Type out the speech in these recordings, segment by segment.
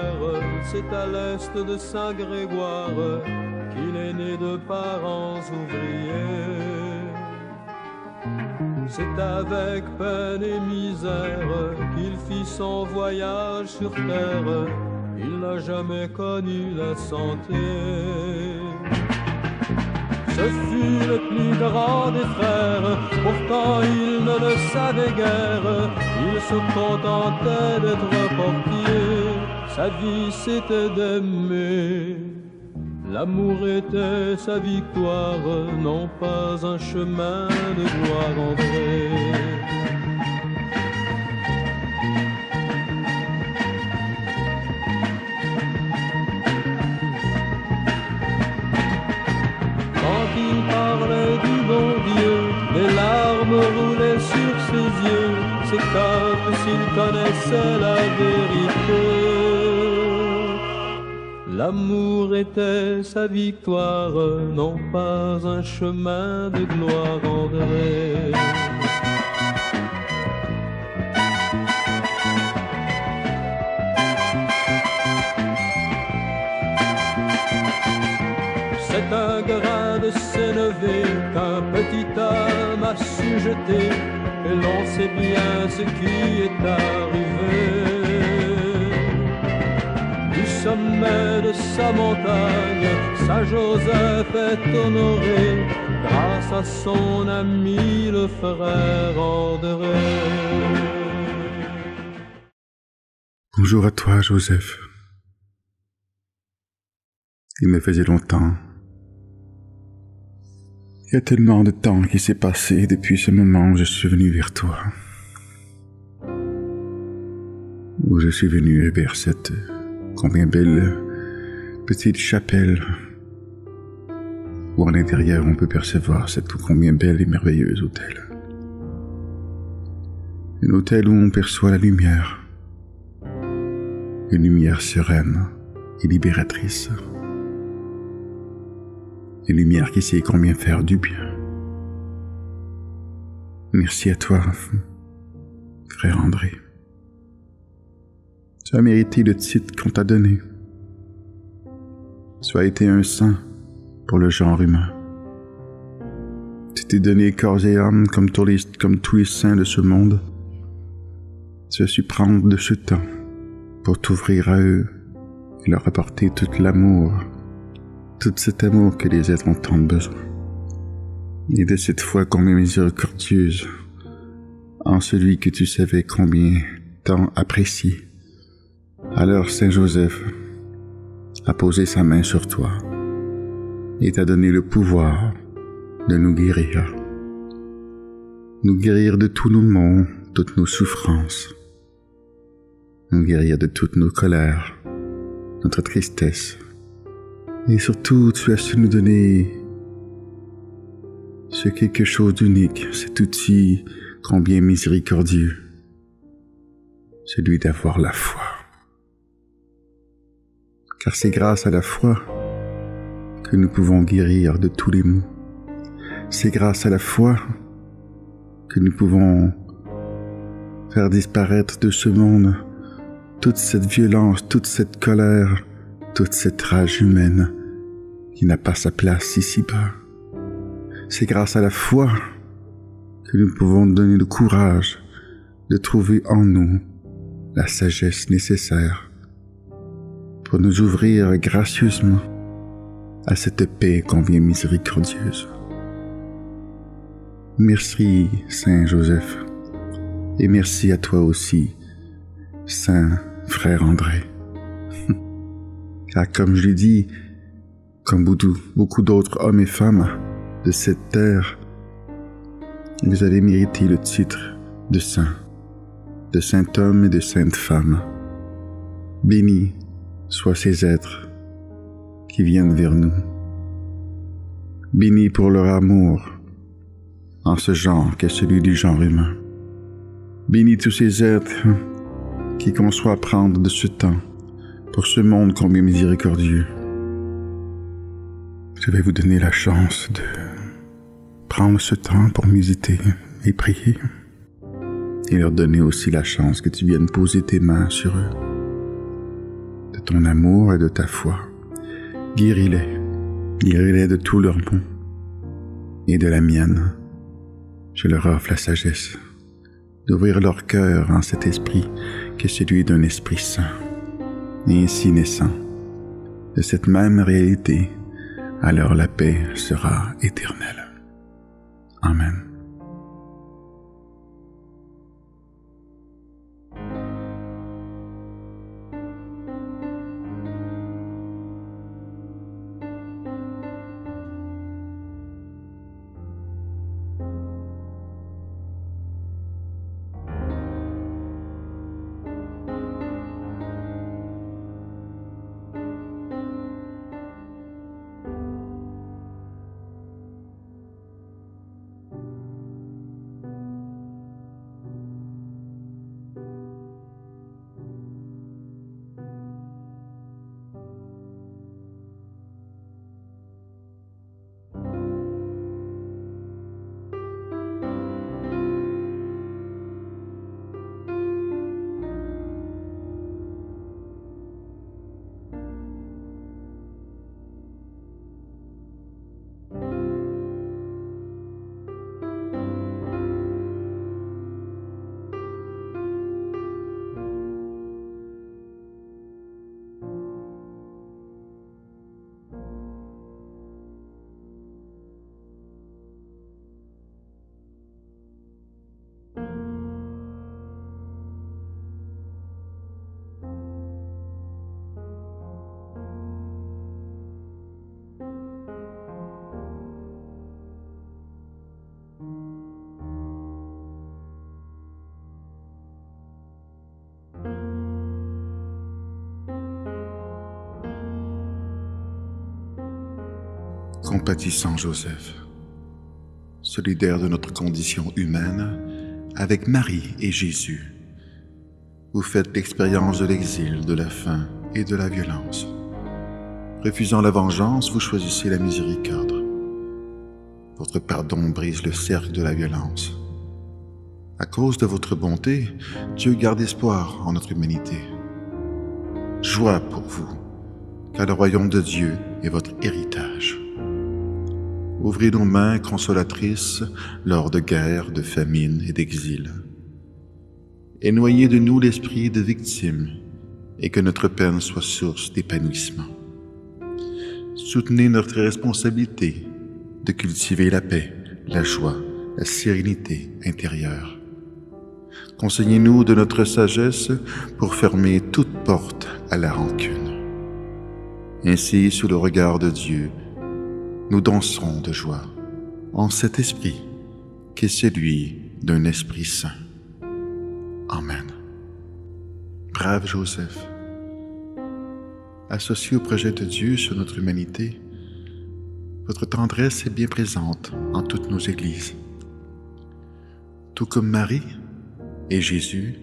frères, c'est à l'est de Saint-Grégoire qu'il est né de parents ouvriers. C'est avec peine et misère qu'il fit son voyage sur terre, il n'a jamais connu la santé. Ce fut le plus grand des frères, pourtant il ne le savait guère, il se contentait d'être portier, sa vie c'était d'aimer. L'amour était sa victoire, non pas un chemin de gloire André. Quand il parlait du bon Dieu, les larmes roulaient sur ses yeux, c'est comme s'il connaissait la vérité. L'amour était sa victoire, non pas un chemin de gloire André. C'est un grain de sénévé qu'un petit homme a su jeter, et l'on sait bien ce qui est arrivé. Du sommet de sa montagne, Saint-Joseph est honoré, grâce à son ami le frère André. Bonjour à toi, Joseph. Il me faisait longtemps. Il y a tellement de temps qui s'est passé depuis ce moment où je suis venu vers toi. Où je suis venu vers cette combien belle petite chapelle où en l'intérieur on peut percevoir cette combien belle et merveilleuse autel. Un autel où on perçoit la lumière, une lumière sereine et libératrice. Une lumière qui sait combien faire du bien. Merci à toi, frère André. Tu as mérité le titre qu'on t'a donné. Tu as été un saint pour le genre humain. Tu t'es donné corps et âme comme tous les saints de ce monde. Tu as su prendre de ce temps pour t'ouvrir à eux et leur apporter tout l'amour, tout cet amour que les êtres ont tant besoin. Et de cette foi combien miséricordieuse en celui que tu savais combien tant apprécié. Alors Saint Joseph a posé sa main sur toi et t'a donné le pouvoir de nous guérir. Nous guérir de tous nos maux, toutes nos souffrances. Nous guérir de toutes nos colères, notre tristesse. Et surtout, tu as su nous donner ce quelque chose d'unique, cet outil combien miséricordieux, celui d'avoir la foi. Car c'est grâce à la foi que nous pouvons guérir de tous les maux. C'est grâce à la foi que nous pouvons faire disparaître de ce monde toute cette violence, toute cette colère, toute cette rage humaine qui n'a pas sa place ici-bas. C'est grâce à la foi que nous pouvons donner le courage de trouver en nous la sagesse nécessaire pour nous ouvrir gracieusement à cette paix combien miséricordieuse. Merci, Saint Joseph, et merci à toi aussi, Saint Frère André. Car comme je l'ai dit, comme beaucoup d'autres hommes et femmes de cette terre, vous avez mérité le titre de saint homme et de sainte femme. Bénis soient ces êtres qui viennent vers nous. Bénis pour leur amour en ce genre qu'est celui du genre humain. Bénis tous ces êtres qui conçoivent prendre de ce temps pour ce monde combien miséricordieux. Je vais vous donner la chance de prendre ce temps pour méditer et prier, et leur donner aussi la chance que tu viennes poser tes mains sur eux, de ton amour et de ta foi. Guéris-les de tout leur maux. Et de la mienne, je leur offre la sagesse d'ouvrir leur cœur en cet esprit qui est celui d'un Esprit Saint. Et ainsi naissant de cette même réalité, alors la paix sera éternelle. Amen. Compatissant Joseph, solidaire de notre condition humaine, avec Marie et Jésus, vous faites l'expérience de l'exil, de la faim et de la violence. Refusant la vengeance, vous choisissez la miséricorde. Votre pardon brise le cercle de la violence. À cause de votre bonté, Dieu garde espoir en notre humanité. Joie pour vous, car le royaume de Dieu est votre héritage. Ouvrez nos mains consolatrices lors de guerres, de famine et d'exil. Et noyez de nous l'esprit de victime, et que notre peine soit source d'épanouissement. Soutenez notre responsabilité de cultiver la paix, la joie, la sérénité intérieure. Conseillez-nous de notre sagesse pour fermer toute porte à la rancune. Ainsi, sous le regard de Dieu, nous danserons de joie en cet esprit qui est celui d'un Esprit Saint. Amen. Brave Joseph, associé au projet de Dieu sur notre humanité, votre tendresse est bien présente en toutes nos églises. Tout comme Marie et Jésus,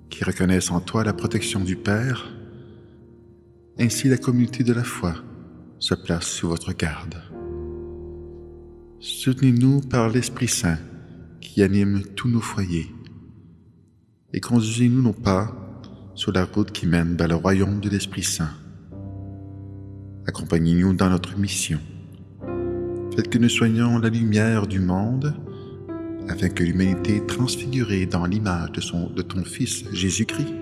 qui reconnaissent en toi la protection du Père, ainsi la communauté de la foi se place sous votre garde. Soutenez-nous par l'Esprit Saint qui anime tous nos foyers et conduisez-nous nos pas sur la route qui mène vers le royaume de l'Esprit Saint. Accompagnez-nous dans notre mission. Faites que nous soyons la lumière du monde afin que l'humanité transfigurée dans l'image de ton Fils Jésus-Christ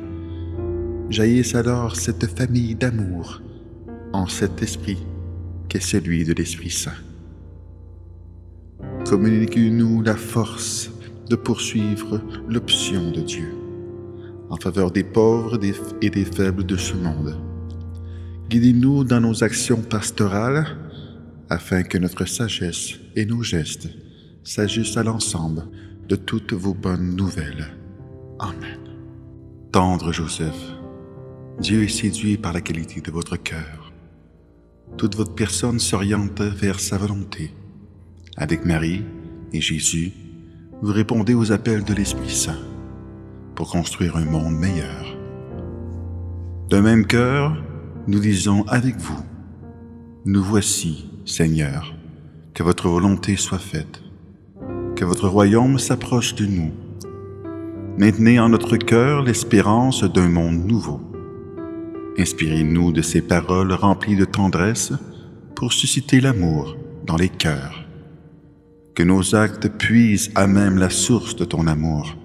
jaillisse alors cette famille d'amour en cet esprit qu'est celui de l'Esprit Saint. Communiquez-nous la force de poursuivre l'option de Dieu en faveur des pauvres et des faibles de ce monde. Guidez-nous dans nos actions pastorales afin que notre sagesse et nos gestes s'ajustent à l'ensemble de toutes vos bonnes nouvelles. Amen. Tendre Joseph, Dieu est séduit par la qualité de votre cœur. Toute votre personne s'oriente vers sa volonté. Avec Marie et Jésus, vous répondez aux appels de l'Esprit Saint pour construire un monde meilleur. D'un même cœur, nous disons avec vous, nous voici, Seigneur, que votre volonté soit faite, que votre royaume s'approche de nous. Maintenez en notre cœur l'espérance d'un monde nouveau. Inspirez-nous de ces paroles remplies de tendresse pour susciter l'amour dans les cœurs. Que nos actes puisent à même la source de ton amour.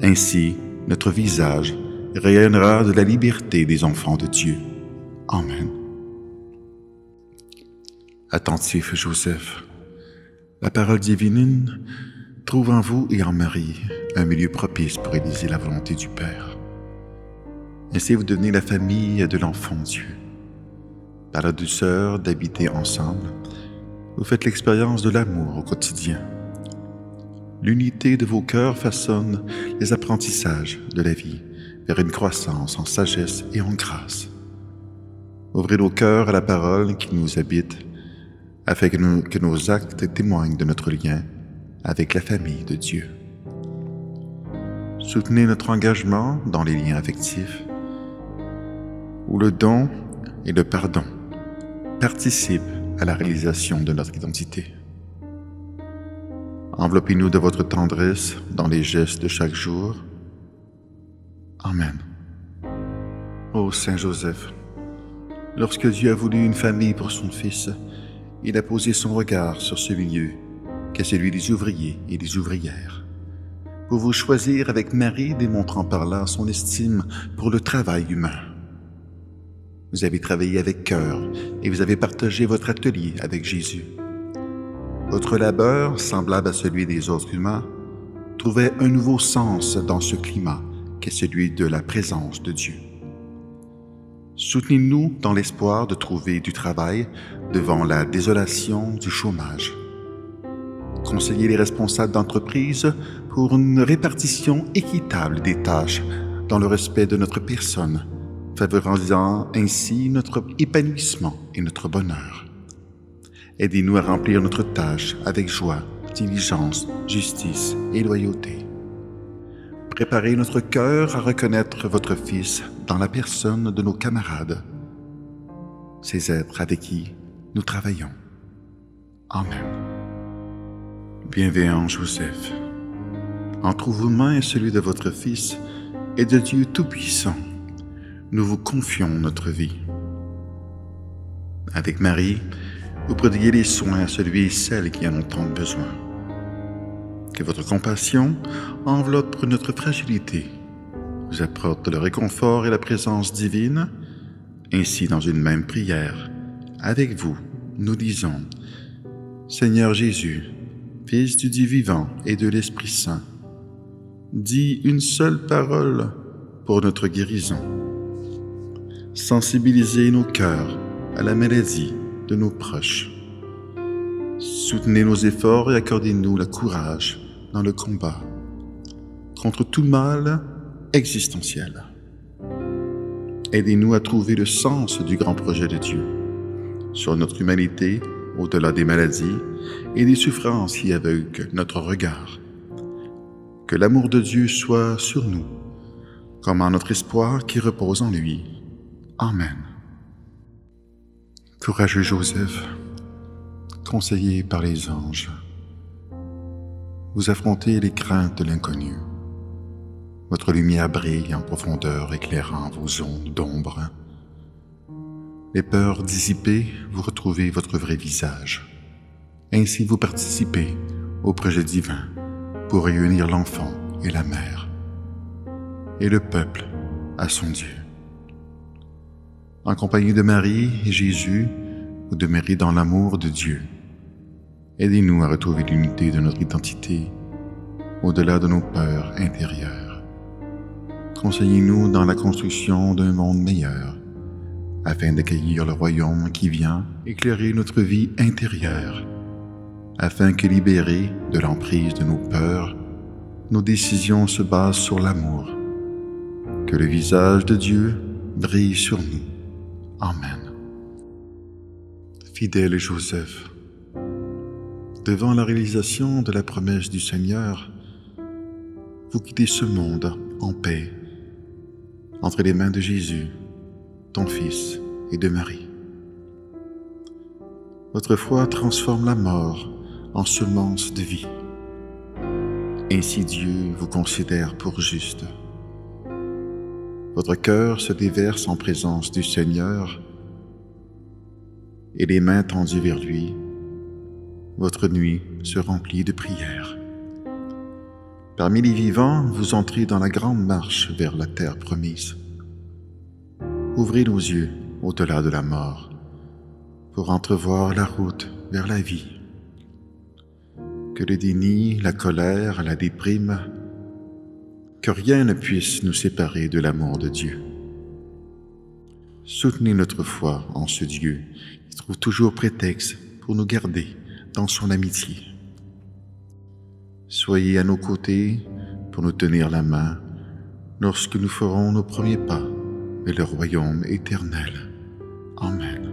Ainsi, notre visage rayonnera de la liberté des enfants de Dieu. Amen. Attentif Joseph, la parole divine trouve en vous et en Marie un milieu propice pour réaliser la volonté du Père. Ainsi vous devenez la famille de l'enfant Dieu. Par la douceur d'habiter ensemble, vous faites l'expérience de l'amour au quotidien. L'unité de vos cœurs façonne les apprentissages de la vie vers une croissance en sagesse et en grâce. Ouvrez nos cœurs à la parole qui nous habite, afin que nos actes témoignent de notre lien avec la famille de Dieu. Soutenez notre engagement dans les liens affectifs, où le don et le pardon participent à la réalisation de notre identité. Enveloppez-nous de votre tendresse dans les gestes de chaque jour. Amen. Ô Saint Joseph, lorsque Dieu a voulu une famille pour son Fils, il a posé son regard sur ce milieu, qu'est celui des ouvriers et des ouvrières. Pour vous choisir avec Marie, démontrant par là son estime pour le travail humain. Vous avez travaillé avec cœur et vous avez partagé votre atelier avec Jésus. Votre labeur, semblable à celui des autres humains, trouvait un nouveau sens dans ce climat qu'est celui de la présence de Dieu. Soutenez-nous dans l'espoir de trouver du travail devant la désolation du chômage. Conseillez les responsables d'entreprise pour une répartition équitable des tâches dans le respect de notre personne, favorisant ainsi notre épanouissement et notre bonheur. Aidez-nous à remplir notre tâche avec joie, diligence, justice et loyauté. Préparez notre cœur à reconnaître votre Fils dans la personne de nos camarades, ces êtres avec qui nous travaillons. Amen. Bienveillant Joseph, entre vos mains et celui de votre Fils et de Dieu Tout-Puissant, nous vous confions notre vie. Avec Marie, vous prodiguez les soins à celui et celle qui en ont tant besoin. Que votre compassion enveloppe notre fragilité, vous apporte le réconfort et la présence divine. Ainsi, dans une même prière, avec vous, nous disons: Seigneur Jésus, Fils du Dieu vivant et de l'Esprit Saint, dis une seule parole pour notre guérison. Sensibilisez nos cœurs à la maladie de nos proches. Soutenez nos efforts et accordez-nous le courage dans le combat contre tout mal existentiel. Aidez-nous à trouver le sens du grand projet de Dieu sur notre humanité au-delà des maladies et des souffrances qui aveuglent notre regard. Que l'amour de Dieu soit sur nous, comme en notre espoir qui repose en lui. Amen. Courageux Joseph, conseillé par les anges, vous affrontez les craintes de l'inconnu. Votre lumière brille en profondeur, éclairant vos zones d'ombre. Les peurs dissipées, vous retrouvez votre vrai visage. Ainsi vous participez au projet divin pour réunir l'enfant et la mère, et le peuple à son Dieu. En compagnie de Marie et Jésus, vous demeurez dans l'amour de Dieu. Aidez-nous à retrouver l'unité de notre identité au-delà de nos peurs intérieures. Conseillez-nous dans la construction d'un monde meilleur, afin d'accueillir le royaume qui vient éclairer notre vie intérieure, afin que libérés de l'emprise de nos peurs, nos décisions se basent sur l'amour. Que le visage de Dieu brille sur nous. Amen. Fidèle Joseph, devant la réalisation de la promesse du Seigneur, vous quittez ce monde en paix, entre les mains de Jésus, ton Fils, et de Marie. Votre foi transforme la mort en semence de vie. Ainsi Dieu vous considère pour juste. votre cœur se déverse en présence du Seigneur et les mains tendues vers lui, votre nuit se remplit de prières. Parmi les vivants, vous entrez dans la grande marche vers la terre promise. Ouvrez nos yeux au-delà de la mort pour entrevoir la route vers la vie. Que le déni, la colère, la déprime, que rien ne puisse nous séparer de l'amour de Dieu. Soutenez notre foi en ce Dieu qui trouve toujours prétexte pour nous garder dans son amitié. Soyez à nos côtés pour nous tenir la main lorsque nous ferons nos premiers pas vers le royaume éternel. Amen.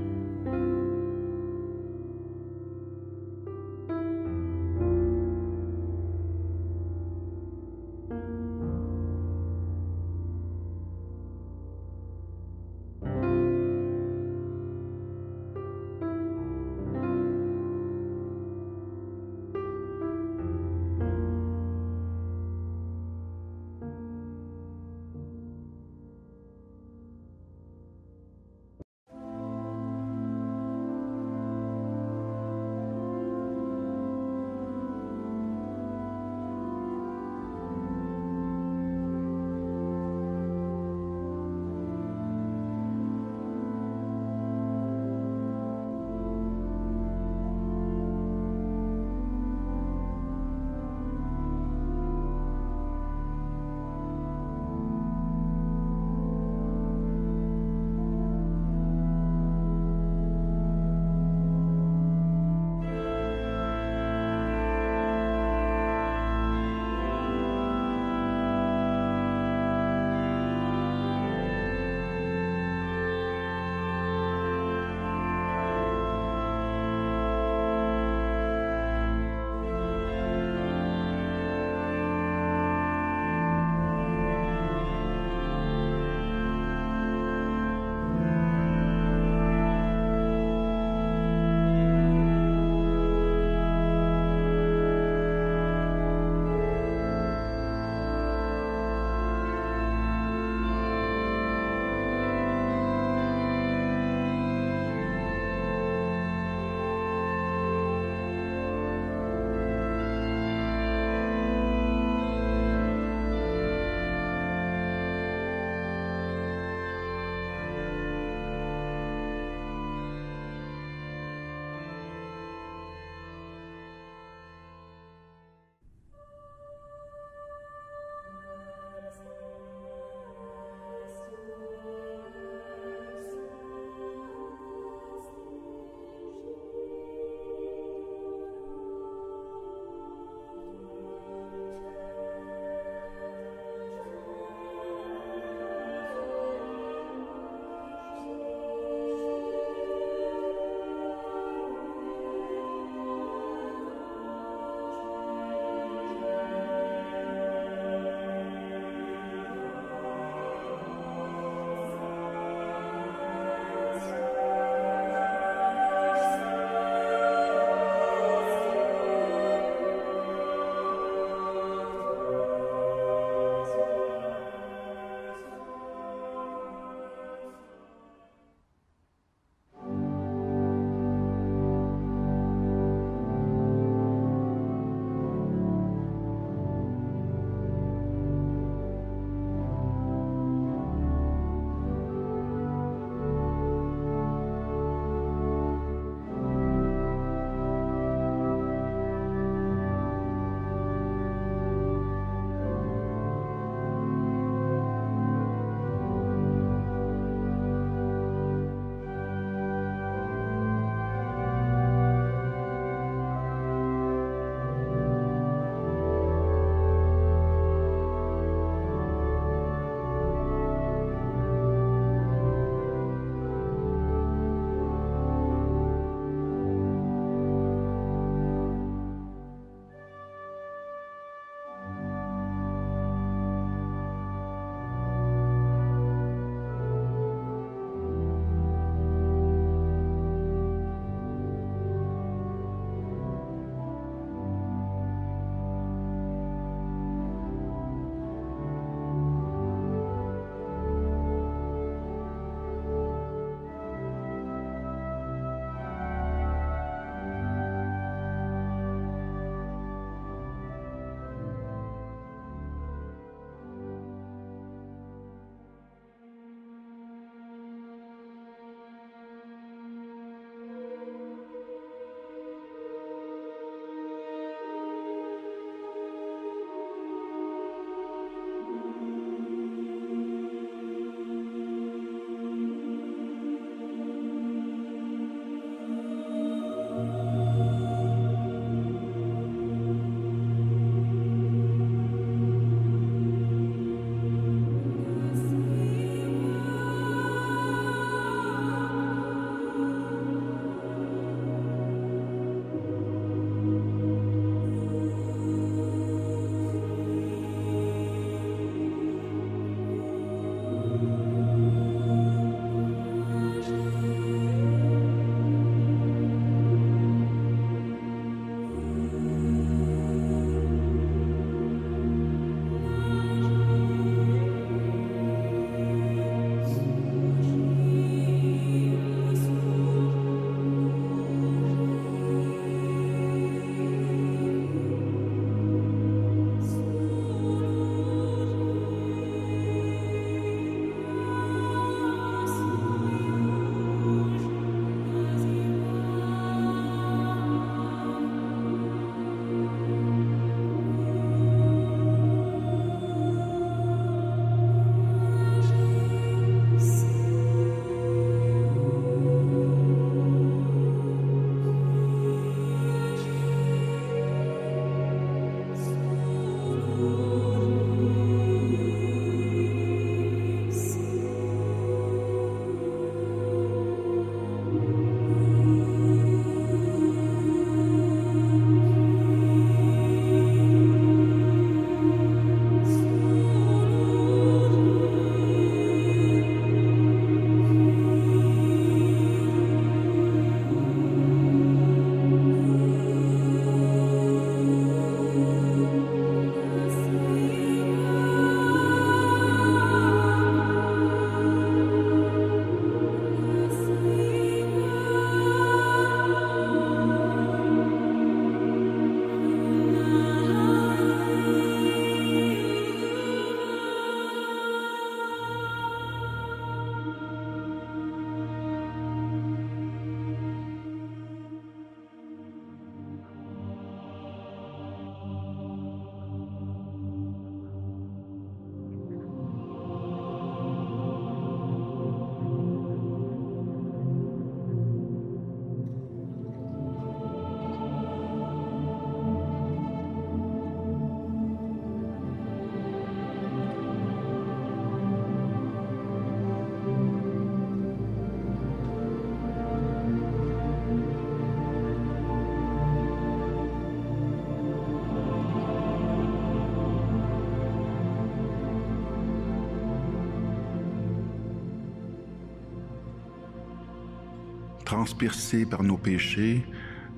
Transpercé par nos péchés,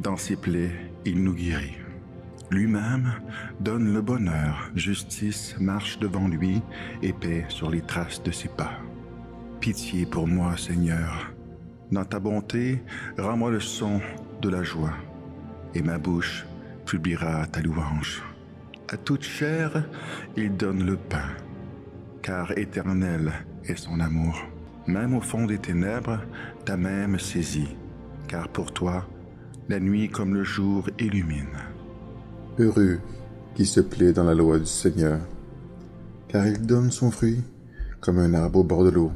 dans ses plaies, il nous guérit. Lui-même donne le bonheur, justice marche devant lui et paix sur les traces de ses pas. Pitié pour moi, Seigneur. Dans ta bonté, rends-moi le son de la joie, et ma bouche publiera ta louange. À toute chair, il donne le pain, car éternel est son amour. Même au fond des ténèbres, ta main me saisit, car pour toi, la nuit comme le jour illumine. Heureux qui se plaît dans la loi du Seigneur, car il donne son fruit comme un arbre au bord de l'eau.